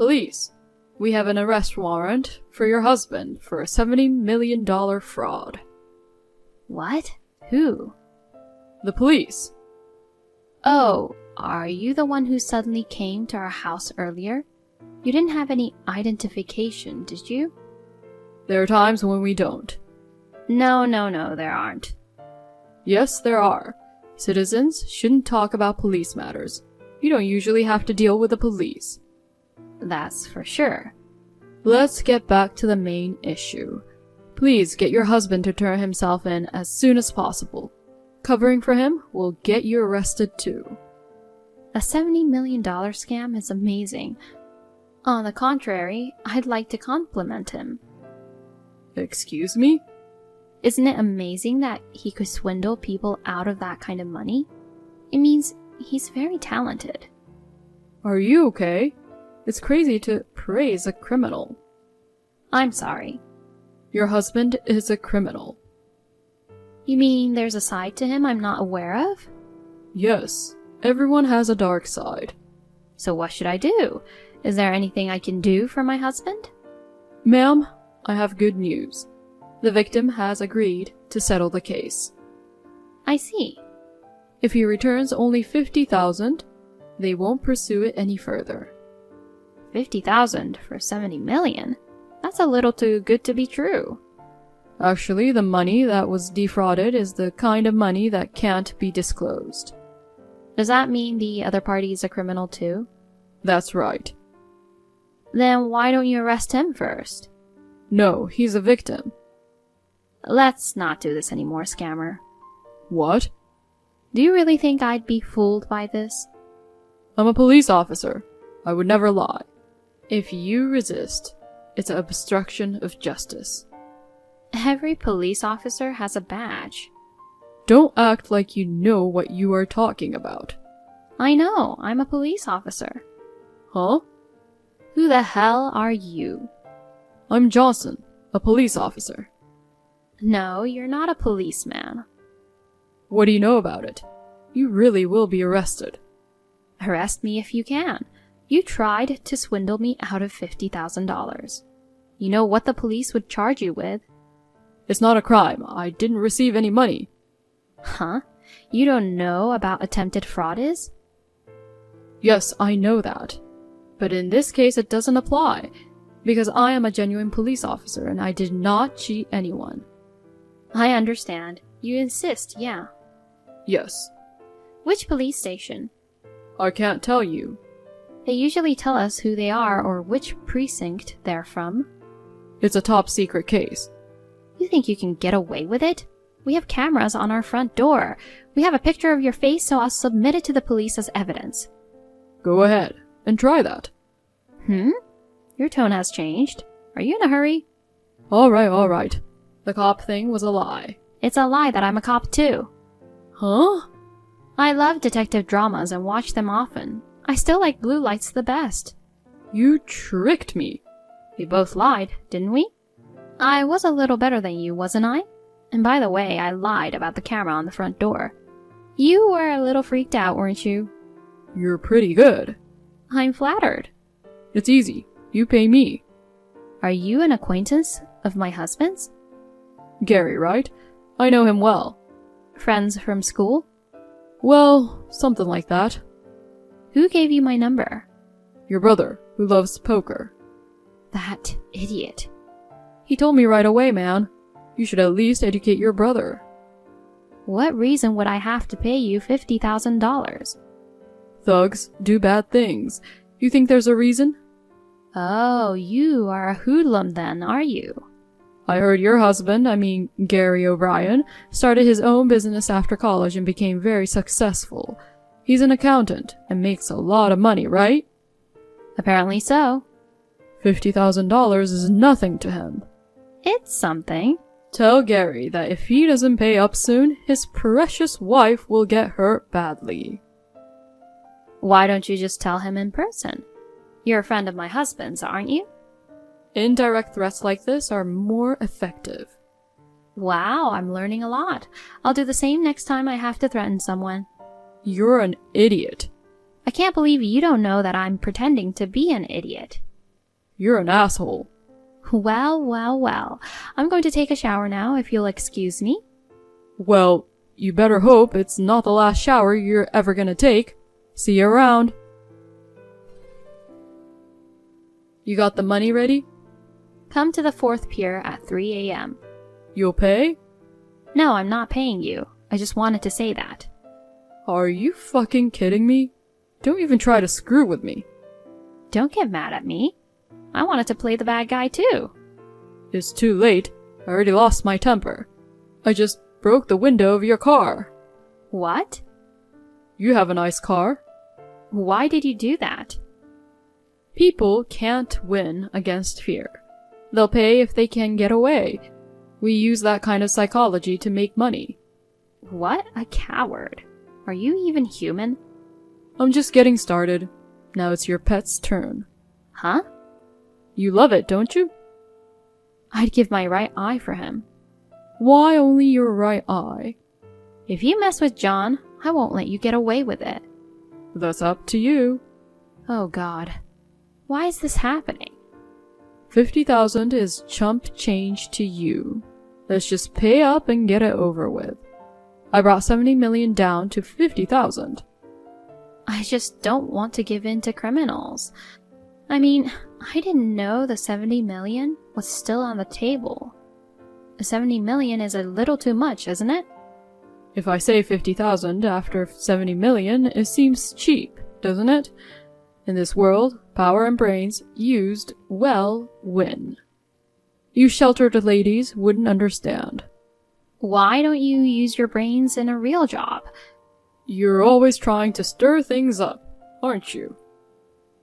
Police, we have an arrest warrant for your husband for a $70 million fraud. What? Who? The police. Oh, are you the one who suddenly came to our house earlier? You didn't have any identification, did you? There are times when we don't. No, there aren't. Yes, there are. Citizens shouldn't talk about police matters. You don't usually have to deal with the police. That's for sure. Let's get back to the main issue. Please get your husband to turn himself in as soon as possible. Covering for him will get you arrested too. A $70 million scam is amazing. On the contrary, I'd like to compliment him. Excuse me? Isn't it amazing that he could swindle people out of that kind of money? It means he's very talented. Are you okay? It's crazy to praise a criminal. I'm sorry. Your husband is a criminal. You mean there's a side to him I'm not aware of? Yes, everyone has a dark side. So what should I do? Is there anything I can do for my husband? Ma'am, I have good news. The victim has agreed to settle the case. I see. If he returns only $50,000, they won't pursue it any further. $50,000 for $70 million? That's a little too good to be true. Actually, the money that was defrauded is the kind of money that can't be disclosed. Does that mean the other party is a criminal too? That's right. Then why don't you arrest him first? No, he's a victim. Let's not do this anymore, scammer. What? Do you really think I'd be fooled by this? I'm a police officer. I would never lie. If you resist, it's an obstruction of justice. Every police officer has a badge. Don't act like you know what you are talking about. I know, I'm a police officer. Huh? Who the hell are you? I'm Johnson, a police officer. No, you're not a policeman. What do you know about it? You really will be arrested. Arrest me if you can. You tried to swindle me out of $50,000. You know what the police would charge you with? It's not a crime. I didn't receive any money. Huh? You don't know about attempted fraud is? Yes, I know that. But in this case it doesn't apply, because I am a genuine police officer and I did not cheat anyone. I understand. You insist, yeah. Yes. Which police station? I can't tell you. They usually tell us who they are or which precinct they're from. It's a top secret case. You think you can get away with it? We have cameras on our front door. We have a picture of your face, so I'll submit it to the police as evidence. Go ahead, and try that. Your tone has changed. Are you in a hurry? All right. The cop thing was a lie. It's a lie that I'm a cop too. Huh? I love detective dramas and watch them often. I still like Blue Lights the best. You tricked me. We both lied, didn't we? I was a little better than you, wasn't I? And by the way, I lied about the camera on the front door. You were a little freaked out, weren't you? You're pretty good. I'm flattered. It's easy. You pay me. Are you an acquaintance of my husband's? Gary, right? I know him well. Friends from school? Well, something like that. Who gave you my number? Your brother, who loves poker. That idiot. He told me right away, man. You should at least educate your brother. What reason would I have to pay you $50,000? Thugs do bad things. You think there's a reason? Oh, you are a hoodlum then, are you? I heard your husband, Gary O'Brien, started his own business after college and became very successful. He's an accountant and makes a lot of money, right? Apparently so. $50,000 is nothing to him. It's something. Tell Gary that if he doesn't pay up soon, his precious wife will get hurt badly. Why don't you just tell him in person? You're a friend of my husband's, aren't you? Indirect threats like this are more effective. Wow, I'm learning a lot. I'll do the same next time I have to threaten someone. You're an idiot. I can't believe you don't know that I'm pretending to be an idiot. You're an asshole. Well, well, well. I'm going to take a shower now, if you'll excuse me. Well, you better hope it's not the last shower you're ever gonna take. See you around. You got the money ready? Come to the 4th pier at 3 a.m. You'll pay? No, I'm not paying you. I just wanted to say that. Are you fucking kidding me? Don't even try to screw with me. Don't get mad at me. I wanted to play the bad guy too. It's too late. I already lost my temper. I just broke the window of your car. What? You have a nice car. Why did you do that? People can't win against fear. They'll pay if they can get away. We use that kind of psychology to make money. What a coward. Are you even human? I'm just getting started. Now it's your pet's turn. Huh? You love it, don't you? I'd give my right eye for him. Why only your right eye? If you mess with John, I won't let you get away with it. That's up to you. Oh God. Why is this happening? 50,000 is chump change to you. Let's just pay up and get it over with. I brought 70 million down to 50,000. I just don't want to give in to criminals. I mean, I didn't know the 70 million was still on the table. 70 million is a little too much, isn't it? If I say 50,000 after 70 million, it seems cheap, doesn't it? In this world, power and brains, used well, win. You sheltered ladies wouldn't understand. Why don't you use your brains in a real job? You're always trying to stir things up, aren't you?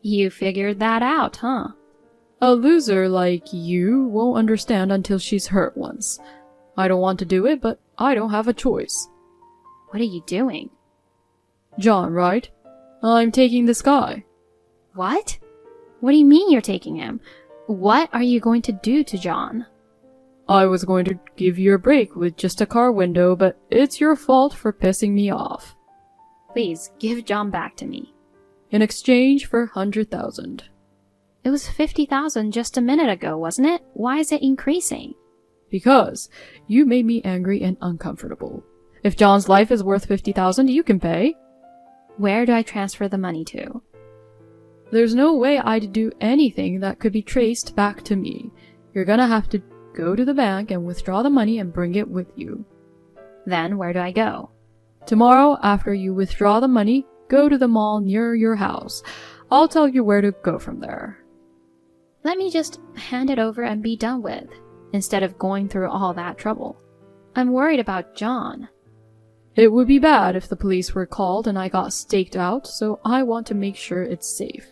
You figured that out, huh? A loser like you won't understand until she's hurt once. I don't want to do it, but I don't have a choice. What are you doing? John, right? I'm taking this guy. What? What do you mean you're taking him? What are you going to do to John? I was going to give you a break with just a car window, but it's your fault for pissing me off. Please, give John back to me. In exchange for 100,000. It was 50,000 just a minute ago, wasn't it? Why is it increasing? Because you made me angry and uncomfortable. If John's life is worth 50,000, you can pay. Where do I transfer the money to? There's no way I'd do anything that could be traced back to me. You're gonna have to go to the bank and withdraw the money and bring it with you. Then where do I go? Tomorrow, after you withdraw the money, go to the mall near your house. I'll tell you where to go from there. Let me just hand it over and be done with, instead of going through all that trouble. I'm worried about John. It would be bad if the police were called and I got staked out, so I want to make sure it's safe.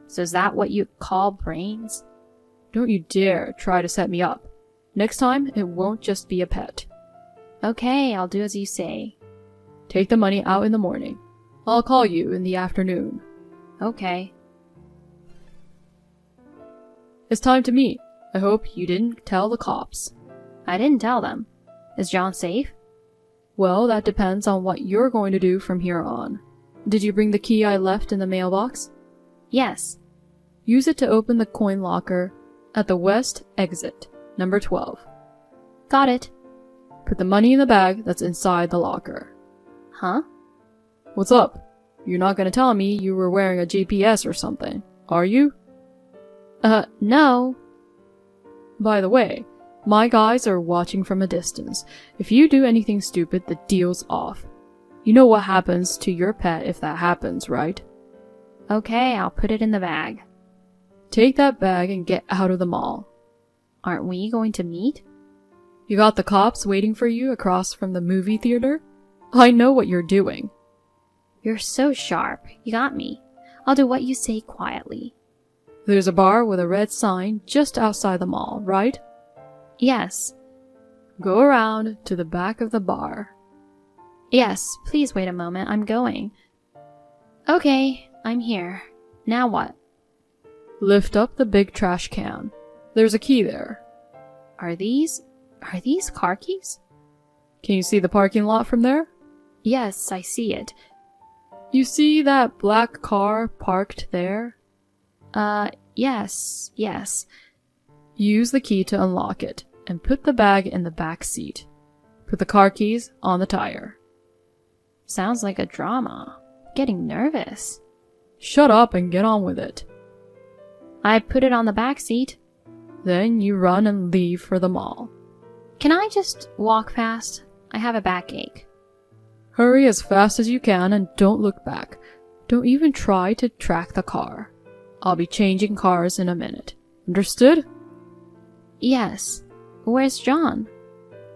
So is that what you call brains? Don't you dare try to set me up. Next time, it won't just be a pet. Okay, I'll do as you say. Take the money out in the morning. I'll call you in the afternoon. Okay. It's time to meet. I hope you didn't tell the cops. I didn't tell them. Is John safe? Well, that depends on what you're going to do from here on. Did you bring the key I left in the mailbox? Yes. Use it to open the coin locker at the west exit, number 12. Got it. Put the money in the bag that's inside the locker. Huh? What's up? You're not gonna tell me you were wearing a GPS or something, are you? No. By the way, my guys are watching from a distance. If you do anything stupid, the deal's off. You know what happens to your pet if that happens, right? Okay, I'll put it in the bag. Take that bag and get out of the mall. Aren't we going to meet? You got the cops waiting for you across from the movie theater? I know what you're doing. You're so sharp. You got me. I'll do what you say quietly. There's a bar with a red sign just outside the mall, right? Yes. Go around to the back of the bar. Yes, please wait a moment. I'm going. Okay, I'm here. Now what? Lift up the big trash can. There's a key there. Are these car keys? Can you see the parking lot from there? Yes, I see it. You see that black car parked there? Yes. Use the key to unlock it, and put the bag in the back seat. Put the car keys on the tire. Sounds like a drama. Getting nervous. Shut up and get on with it. I put it on the back seat. Then you run and leave for the mall. Can I just walk fast? I have a backache. Hurry as fast as you can and don't look back. Don't even try to track the car. I'll be changing cars in a minute. Understood? Yes. Where's John?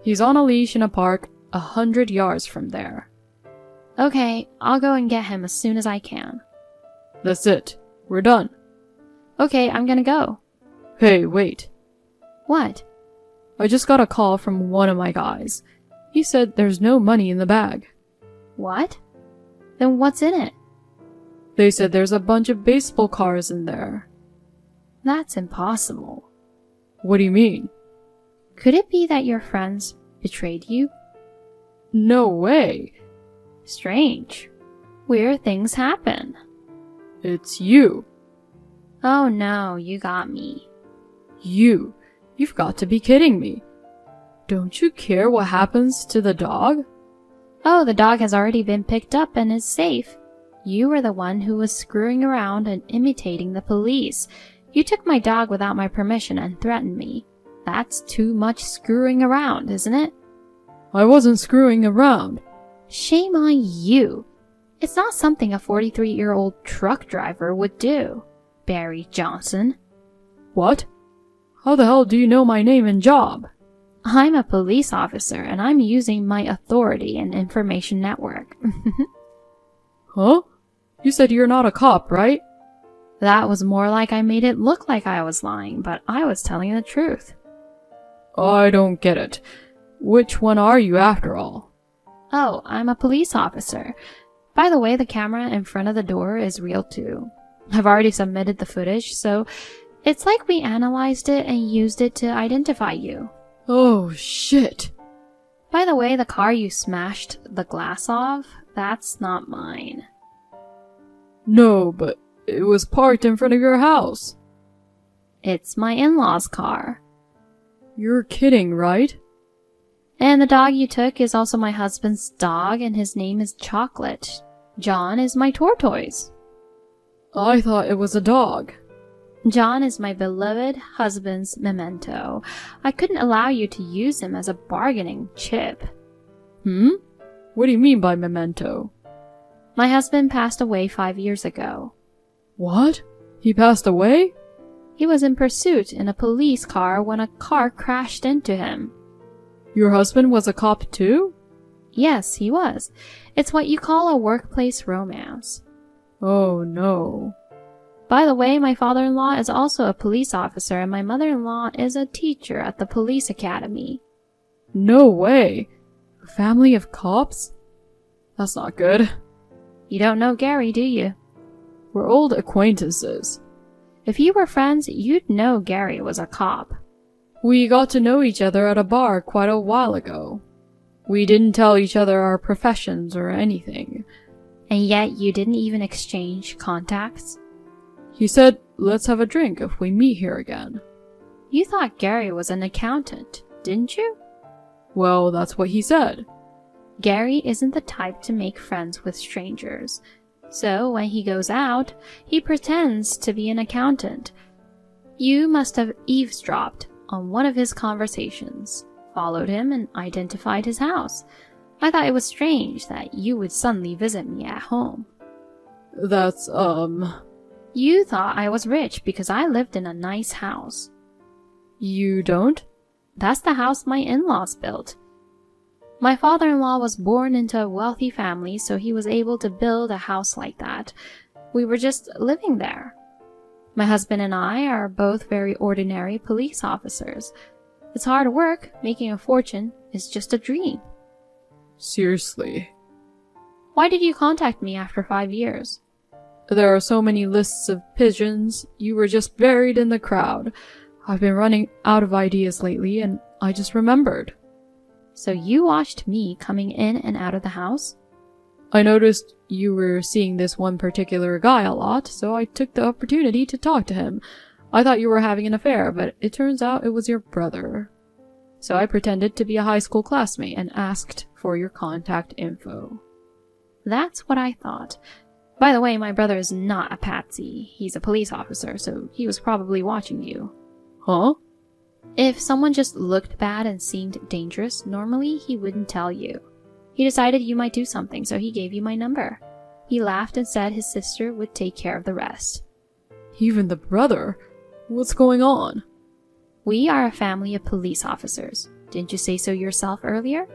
He's on a leash in a park 100 yards from there. Okay, I'll go and get him as soon as I can. That's it. We're done. Okay, I'm gonna go. Hey, wait. What? I just got a call from one of my guys. He said there's no money in the bag. What? Then what's in it? They said there's a bunch of baseball cards in there. That's impossible. What do you mean? Could it be that your friends betrayed you? No way. Strange. Weird things happen. It's you. Oh no, you got me. You've got to be kidding me. Don't you care what happens to the dog? Oh, the dog has already been picked up and is safe. You were the one who was screwing around and imitating the police. You took my dog without my permission and threatened me. That's too much screwing around, isn't it? I wasn't screwing around. Shame on you. It's not something a 43-year-old truck driver would do, Barry Johnson. What? How the hell do you know my name and job? I'm a police officer and I'm using my authority and information network. Huh? You said you're not a cop, right? That was more like I made it look like I was lying, but I was telling the truth. I don't get it. Which one are you after all? Oh, I'm a police officer. By the way, the camera in front of the door is real too. I've already submitted the footage, so it's like we analyzed it and used it to identify you. Oh, shit. By the way, the car you smashed the glass off, that's not mine. No, but it was parked in front of your house. It's my in-laws' car. You're kidding, right? And the dog you took is also my husband's dog, and his name is Chocolate. John is my tortoise. I thought it was a dog. John is my beloved husband's memento. I couldn't allow you to use him as a bargaining chip. What do you mean by memento? My husband passed away 5 years ago. What? He passed away? He was in pursuit in a police car when a car crashed into him. Your husband was a cop too? Yes, he was. It's what you call a workplace romance. Oh no. By the way, my father-in-law is also a police officer and my mother-in-law is a teacher at the police academy. No way. A family of cops? That's not good. You don't know Gary, do you? We're old acquaintances. If you were friends, you'd know Gary was a cop. We got to know each other at a bar quite a while ago. We didn't tell each other our professions or anything. And yet you didn't even exchange contacts? He said, let's have a drink if we meet here again. You thought Gary was an accountant, didn't you? Well, that's what he said. Gary isn't the type to make friends with strangers. So when he goes out, he pretends to be an accountant. You must have eavesdropped on one of his conversations, followed him, and identified his house. I thought it was strange that you would suddenly visit me at home. That's, You thought I was rich because I lived in a nice house. You don't? That's the house my in-laws built. My father-in-law was born into a wealthy family, so he was able to build a house like that. We were just living there. My husband and I are both very ordinary police officers. It's hard work. Making a fortune is just a dream. Seriously. Why did you contact me after 5 years? There are so many lists of pigeons. You were just buried in the crowd. I've been running out of ideas lately, and I just remembered. So you watched me coming in and out of the house? I noticed you were seeing this one particular guy a lot, so I took the opportunity to talk to him. I thought you were having an affair, but it turns out it was your brother. So I pretended to be a high school classmate and asked for your contact info. That's what I thought. By the way, my brother is not a patsy. He's a police officer, so he was probably watching you. Huh? If someone just looked bad and seemed dangerous, normally he wouldn't tell you. He decided you might do something, so he gave you my number. He laughed and said his sister would take care of the rest. Even the brother? What's going on? We are a family of police officers. Didn't you say so yourself earlier?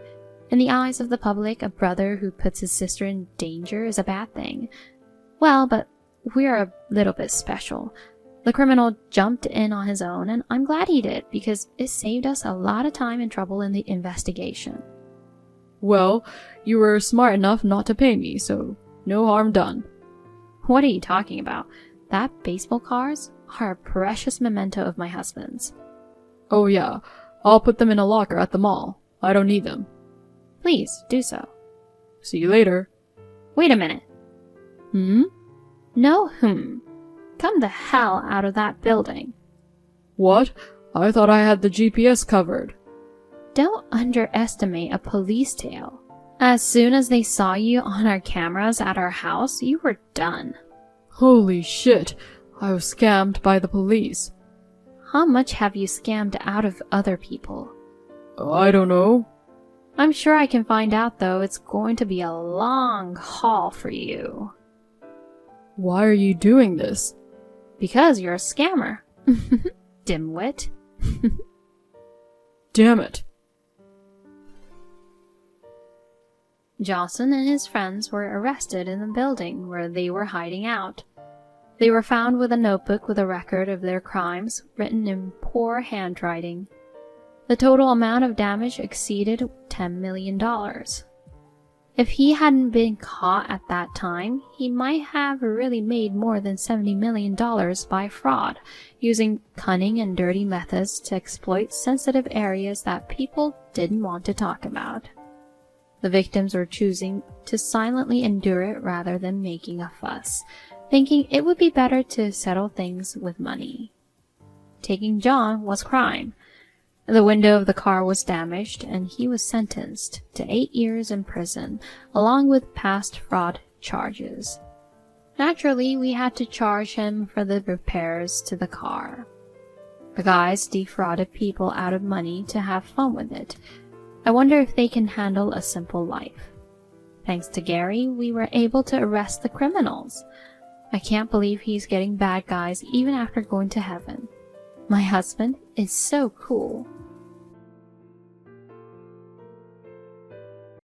In the eyes of the public, a brother who puts his sister in danger is a bad thing. Well, but we're a little bit special. The criminal jumped in on his own, and I'm glad he did, because it saved us a lot of time and trouble in the investigation. Well, you were smart enough not to pay me, so no harm done. What are you talking about? That baseball cards are a precious memento of my husband's. Oh yeah, I'll put them in a locker at the mall. I don't need them. Please, do so. See you later. Wait a minute. Hmm? No Come the hell out of that building. What? I thought I had the GPS covered. Don't underestimate a police tail. As soon as they saw you on our cameras at our house, you were done. Holy shit, I was scammed by the police. How much have you scammed out of other people? I don't know. I'm sure I can find out, though. It's going to be a long haul for you. Why are you doing this? Because you're a scammer. Dimwit. Damn it. Johnson and his friends were arrested in the building where they were hiding out. They were found with a notebook with a record of their crimes, written in poor handwriting. The total amount of damage exceeded $10 million. If he hadn't been caught at that time, he might have really made more than $70 million by fraud, using cunning and dirty methods to exploit sensitive areas that people didn't want to talk about. The victims were choosing to silently endure it rather than making a fuss, thinking it would be better to settle things with money. Taking John was crime. The window of the car was damaged, and he was sentenced to 8 years in prison, along with past fraud charges. Naturally, we had to charge him for the repairs to the car. The guys defrauded people out of money to have fun with it. I wonder if they can handle a simple life. Thanks to Gary, we were able to arrest the criminals. I can't believe he's getting bad guys even after going to heaven. My husband is so cool.